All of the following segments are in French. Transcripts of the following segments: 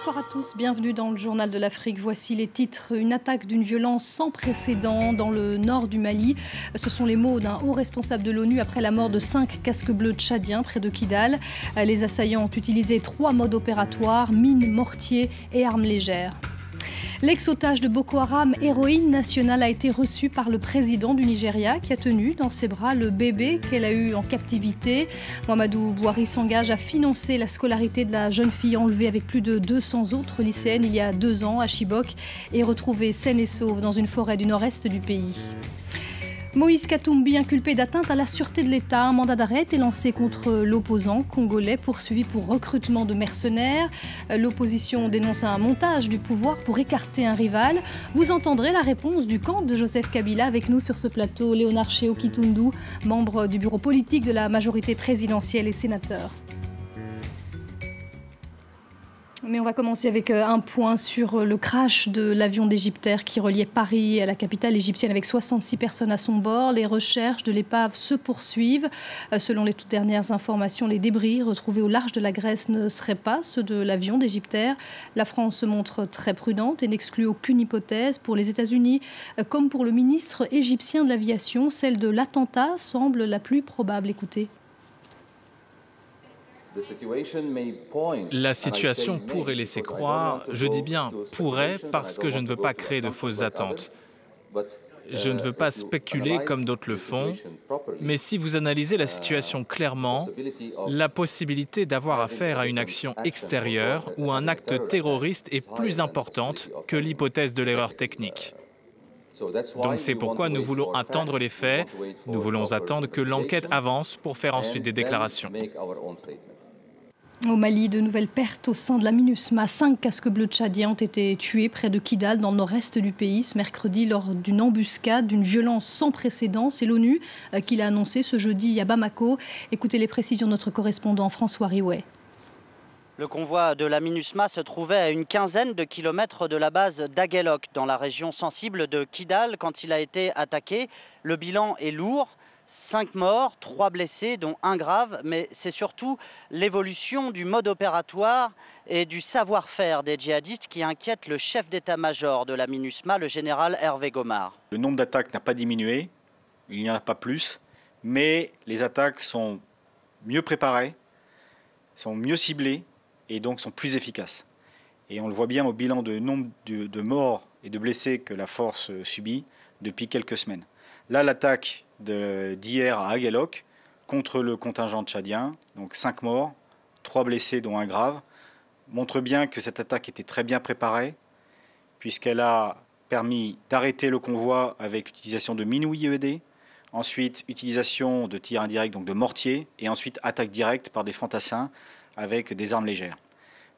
Bonsoir à tous, bienvenue dans le Journal de l'Afrique. Voici les titres. Une attaque d'une violence sans précédent dans le nord du Mali. Ce sont les mots d'un haut responsable de l'ONU après la mort de 5 casques bleus tchadiens près de Kidal. Les assaillants ont utilisé 3 modes opératoires, mines, mortiers et armes légères. L'ex-otage de Boko Haram, héroïne nationale, a été reçu par le président du Nigeria qui a tenu dans ses bras le bébé qu'elle a eu en captivité. Muhammadu Buhari s'engage à financer la scolarité de la jeune fille enlevée avec plus de 200 autres lycéennes il y a 2 ans à Chibok et retrouvée saine et sauve dans une forêt du nord-est du pays. Moïse Katumbi, inculpé d'atteinte à la sûreté de l'État. Un mandat d'arrêt est lancé contre l'opposant congolais poursuivi pour recrutement de mercenaires. L'opposition dénonce un montage du pouvoir pour écarter un rival. Vous entendrez la réponse du camp de Joseph Kabila. Avec nous sur ce plateau, Léonard Chéo Kitundu, membre du bureau politique de la majorité présidentielle et sénateur. Mais on va commencer avec un point sur le crash de l'avion d'Égyptair qui reliait Paris à la capitale égyptienne avec 66 personnes à son bord. Les recherches de l'épave se poursuivent. Selon les toutes dernières informations, les débris retrouvés au large de la Grèce ne seraient pas ceux de l'avion d'Égyptair. La France se montre très prudente et n'exclut aucune hypothèse. Pour les États-Unis, comme pour le ministre égyptien de l'aviation, celle de l'attentat semble la plus probable. Écoutez. La situation pourrait laisser croire, je dis bien pourrait parce que je ne veux pas créer de fausses attentes. Je ne veux pas spéculer comme d'autres le font, mais si vous analysez la situation clairement, la possibilité d'avoir affaire à une action extérieure ou un acte terroriste est plus importante que l'hypothèse de l'erreur technique. Donc c'est pourquoi nous voulons attendre les faits, nous voulons attendre que l'enquête avance pour faire ensuite des déclarations. Au Mali, de nouvelles pertes au sein de la MINUSMA. 5 casques bleus tchadiens ont été tués près de Kidal, dans le nord-est du pays, ce mercredi, lors d'une embuscade, d'une violence sans précédent. C'est l'ONU qui l'a annoncé ce jeudi à Bamako. Écoutez les précisions de notre correspondant François Riouet. Le convoi de la MINUSMA se trouvait à une quinzaine de kilomètres de la base d'Aguelok, dans la région sensible de Kidal, quand il a été attaqué. Le bilan est lourd. 5 morts, 3 blessés, dont 1 grave, mais c'est surtout l'évolution du mode opératoire et du savoir-faire des djihadistes qui inquiète le chef d'état-major de la MINUSMA, le général Hervé Gomard. Le nombre d'attaques n'a pas diminué, il n'y en a pas plus, mais les attaques sont mieux préparées, sont mieux ciblées et donc sont plus efficaces. Et on le voit bien au bilan de nombre de morts et de blessés que la force subit depuis quelques semaines. Là, l'attaque d'hier à Aguelok contre le contingent tchadien, donc 5 morts, 3 blessés dont 1 grave, montre bien que cette attaque était très bien préparée puisqu'elle a permis d'arrêter le convoi avec l'utilisation de mines IED, ensuite utilisation de tirs indirects, donc de mortiers, et ensuite attaque directe par des fantassins avec des armes légères.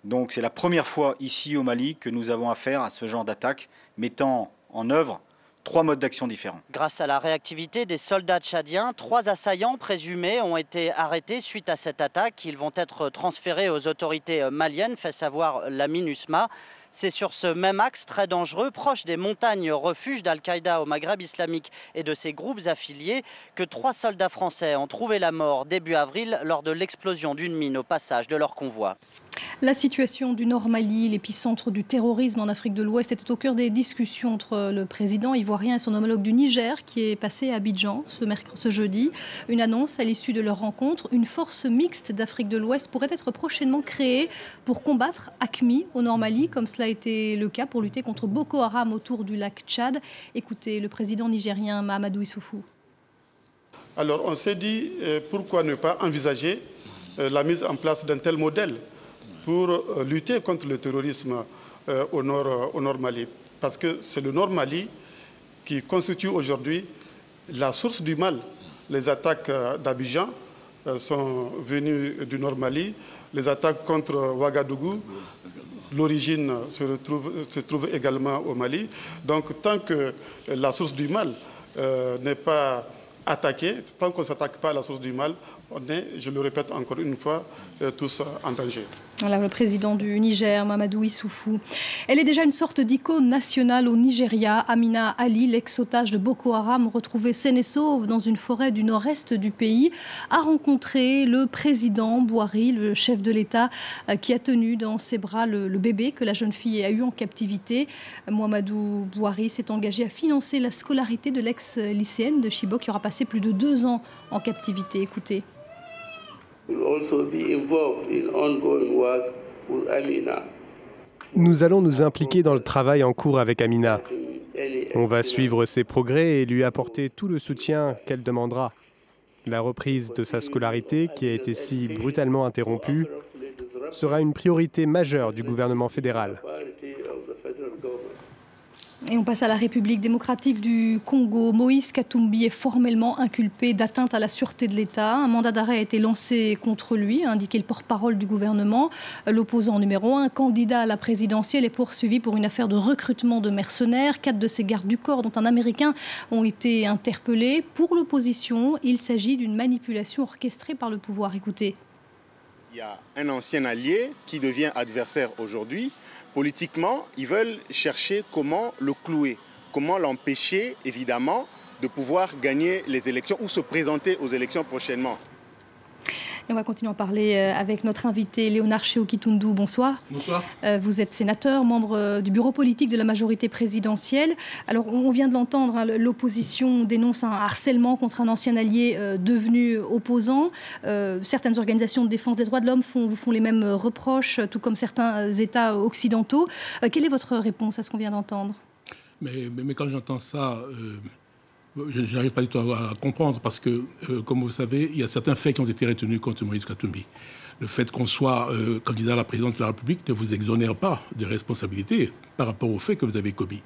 Donc c'est la première fois ici au Mali que nous avons affaire à ce genre d'attaque mettant en œuvre 3 modes d'action différents. Grâce à la réactivité des soldats tchadiens, 3 assaillants présumés ont été arrêtés suite à cette attaque. Ils vont être transférés aux autorités maliennes, fait savoir la MINUSMA. C'est sur ce même axe très dangereux, proche des montagnes refuges d'Al-Qaïda au Maghreb islamique et de ses groupes affiliés, que 3 soldats français ont trouvé la mort début avril lors de l'explosion d'une mine au passage de leur convoi. La situation du Nord Mali, l'épicentre du terrorisme en Afrique de l'Ouest, était au cœur des discussions entre le président ivoirien et son homologue du Niger qui est passé à Abidjan ce jeudi. Une annonce à l'issue de leur rencontre. Une force mixte d'Afrique de l'Ouest pourrait être prochainement créée pour combattre AQMI au Nord Mali, comme cela a été le cas pour lutter contre Boko Haram autour du lac Tchad. Écoutez le président nigérien Mahamadou Issoufou. Alors on s'est dit pourquoi ne pas envisager la mise en place d'un tel modèle pour lutter contre le terrorisme au nord Mali. Parce que c'est le Nord Mali qui constitue aujourd'hui la source du mal. Les attaques d'Abidjan sont venues du Nord Mali. Les attaques contre Ouagadougou, l'origine se trouve également au Mali. Donc tant que la source du mal n'est pas attaquée, tant qu'on ne s'attaque pas à la source du mal, on est, je le répète encore une fois, tous en danger. Voilà, le président du Niger, Mamadou Issoufou. Elle est déjà une sorte d'icône nationale au Nigeria. Amina Ali, l'ex-otage de Boko Haram, retrouvée saine et sauve dans une forêt du nord-est du pays, a rencontré le président Buhari, le chef de l'État, qui a tenu dans ses bras le bébé que la jeune fille a eu en captivité. Mamadou Buhari s'est engagé à financer la scolarité de l'ex-lycéenne de Chibok qui aura passé plus de 2 ans en captivité. Écoutez. Nous allons nous impliquer dans le travail en cours avec Amina. On va suivre ses progrès et lui apporter tout le soutien qu'elle demandera. La reprise de sa scolarité, qui a été si brutalement interrompue, sera une priorité majeure du gouvernement fédéral. Et on passe à la République démocratique du Congo. Moïse Katumbi est formellement inculpé d'atteinte à la sûreté de l'État. Un mandat d'arrêt a été lancé contre lui, a indiqué le porte-parole du gouvernement. L'opposant numéro 1, candidat à la présidentielle, est poursuivi pour une affaire de recrutement de mercenaires. 4 de ses gardes du corps, dont un Américain, ont été interpellés. Pour l'opposition, il s'agit d'une manipulation orchestrée par le pouvoir. Écoutez. Il y a un ancien allié qui devient adversaire aujourd'hui. Politiquement, ils veulent chercher comment le clouer, comment l'empêcher, évidemment, de pouvoir gagner les élections ou se présenter aux élections prochainement. Et on va continuer à parler avec notre invité Léonard Sheoki-Tundu. Bonsoir. Bonsoir. Vous êtes sénateur, membre du bureau politique de la majorité présidentielle. Alors, on vient de l'entendre, hein, l'opposition dénonce un harcèlement contre un ancien allié devenu opposant. Certaines organisations de défense des droits de l'homme vous font les mêmes reproches, tout comme certains États occidentaux. Quelle est votre réponse à ce qu'on vient d'entendre ? Mais quand j'entends ça... je n'arrive pas du tout à comprendre parce que, comme vous savez, il y a certains faits qui ont été retenus contre Moïse Katumbi. Le fait qu'on soit candidat à la présidence de la République ne vous exonère pas des responsabilités par rapport aux faits que vous avez commis.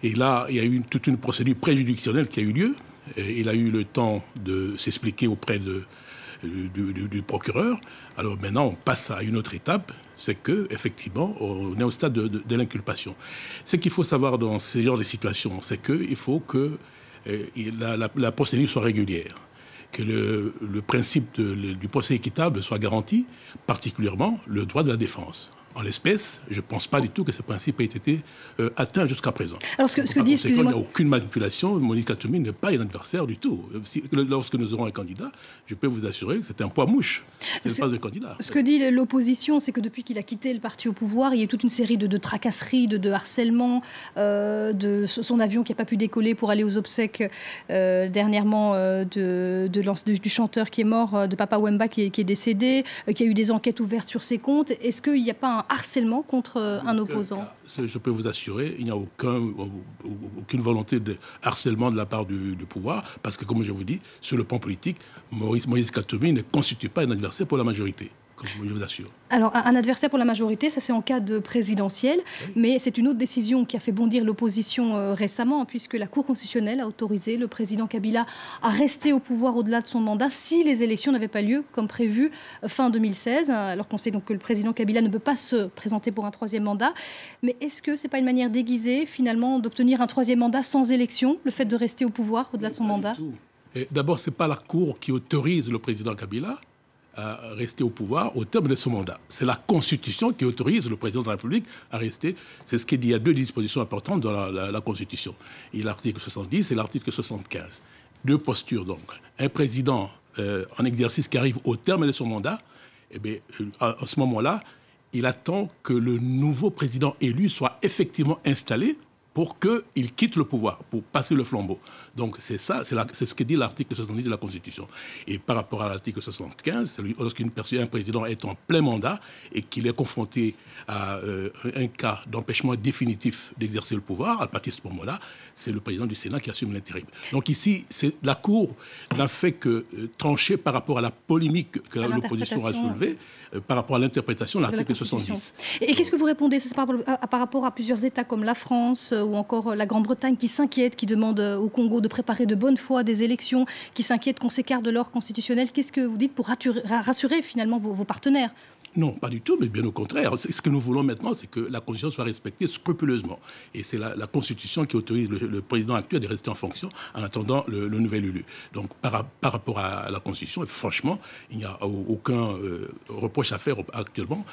Et là, il y a eu toute une procédure préjudictionnelle qui a eu lieu. Et il a eu le temps de s'expliquer auprès du procureur. Alors maintenant, on passe à une autre étape, c'est qu'effectivement, on est au stade de l'inculpation. Ce qu'il faut savoir dans ce genre de situations, c'est qu'il faut que la procédure soit régulière, que le principe du procès équitable soit garanti, particulièrement le droit de la défense. En l'espèce, je ne pense pas du tout que ce principe ait été atteint jusqu'à présent. Alors, ce que dit, excusez-moi... Il n'y a aucune manipulation. Moïse Katumbi n'est pas un adversaire du tout. Lorsque nous aurons un candidat, je peux vous assurer que c'est un poids-mouche. Ce n'est pas un candidat. Ce que dit l'opposition, c'est que depuis qu'il a quitté le parti au pouvoir, il y a eu toute une série de tracasseries, de harcèlements, de son avion qui n'a pas pu décoller pour aller aux obsèques dernièrement du chanteur qui est mort, de Papa Wemba qui est décédé, qu'il y a eu des enquêtes ouvertes sur ses comptes. Est-ce qu'il n'y a pas un harcèlement contre un opposant? Je peux vous assurer, il n'y a aucune volonté de harcèlement de la part du pouvoir, parce que, comme je vous dis, sur le plan politique, Moïse Katumbi ne constitue pas un adversaire pour la majorité. Je vous assure. Alors, un adversaire pour la majorité, ça c'est en cas de présidentielle, oui. Mais c'est une autre décision qui a fait bondir l'opposition récemment, puisque la Cour constitutionnelle a autorisé le président Kabila à rester au pouvoir au-delà de son mandat si les élections n'avaient pas lieu, comme prévu, fin 2016, alors qu'on sait donc que le président Kabila ne peut pas se présenter pour un 3e mandat. Mais est-ce que ce n'est pas une manière déguisée, finalement, d'obtenir un 3e mandat sans élection, le fait de rester au pouvoir au-delà de son mandat? D'abord, ce n'est pas la Cour qui autorise le président Kabila à rester au pouvoir au terme de son mandat. C'est la Constitution qui autorise le président de la République à rester. C'est ce qu'il dit. Il y a 2 dispositions importantes dans la Constitution. Il y a l'article 70 et l'article 75. 2 postures, donc. Un président en exercice qui arrive au terme de son mandat, eh bien, à ce moment-là, il attend que le nouveau président élu soit effectivement installé pour qu'il quitte le pouvoir, pour passer le flambeau. Donc c'est ça, c'est ce que dit l'article 70 de la Constitution. Et par rapport à l'article 75, lorsqu'un président est en plein mandat et qu'il est confronté à un cas d'empêchement définitif d'exercer le pouvoir, à partir de ce moment-là, c'est le président du Sénat qui assume l'intérim. Donc ici, la Cour n'a fait que trancher par rapport à la polémique que l'opposition a soulevée, par rapport à l'interprétation de l'article 70. Et qu'est-ce que vous répondez par rapport à plusieurs États comme la France ou encore la Grande-Bretagne qui s'inquiètent, qui demandent au Congo de préparer de bonne foi des élections, qui s'inquiètent qu'on s'écarte de l'ordre constitutionnel? Qu'est-ce que vous dites pour rassurer finalement vos partenaires? Non, pas du tout, mais bien au contraire. Ce que nous voulons maintenant, c'est que la Constitution soit respectée scrupuleusement. Et c'est la Constitution qui autorise le président actuel de rester en fonction en attendant le nouvel élu. Donc, par rapport à la Constitution, franchement, il n'y a aucun reproche à faire actuellement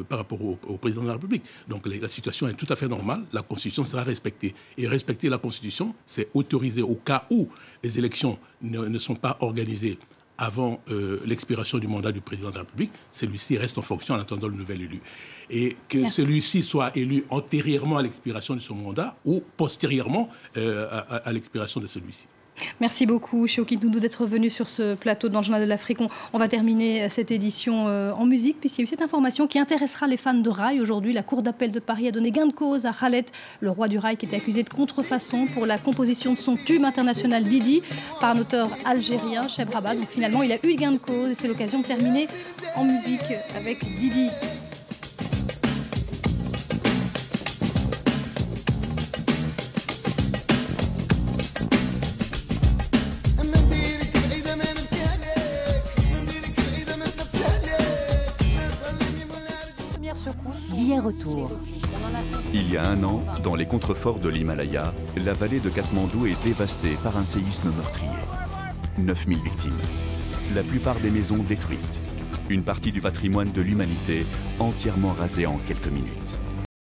par rapport au président de la République. Donc la situation est tout à fait normale, la Constitution sera respectée. Et respecter la Constitution, c'est autoriser au cas où les élections ne sont pas organisées avant l'expiration du mandat du président de la République, celui-ci reste en fonction en attendant le nouvel élu. Et que celui-ci soit élu antérieurement à l'expiration de son mandat ou postérieurement à l'expiration de celui-ci. Merci beaucoup, Cheikh Doudou, d'être venu sur ce plateau dans le Journal de l'Afrique. On va terminer cette édition en musique, puisqu'il y a eu cette information qui intéressera les fans de rail. Aujourd'hui, la Cour d'appel de Paris a donné gain de cause à Khaled, le roi du rail, qui était accusé de contrefaçon pour la composition de son tube international Didi par un auteur algérien, Cheb Rabat. Donc finalement, il a eu gain de cause et c'est l'occasion de terminer en musique avec Didi. Retour. Il y a un an, dans les contreforts de l'Himalaya, la vallée de Katmandou est dévastée par un séisme meurtrier. 9000 victimes. La plupart des maisons détruites. Une partie du patrimoine de l'humanité entièrement rasée en quelques minutes.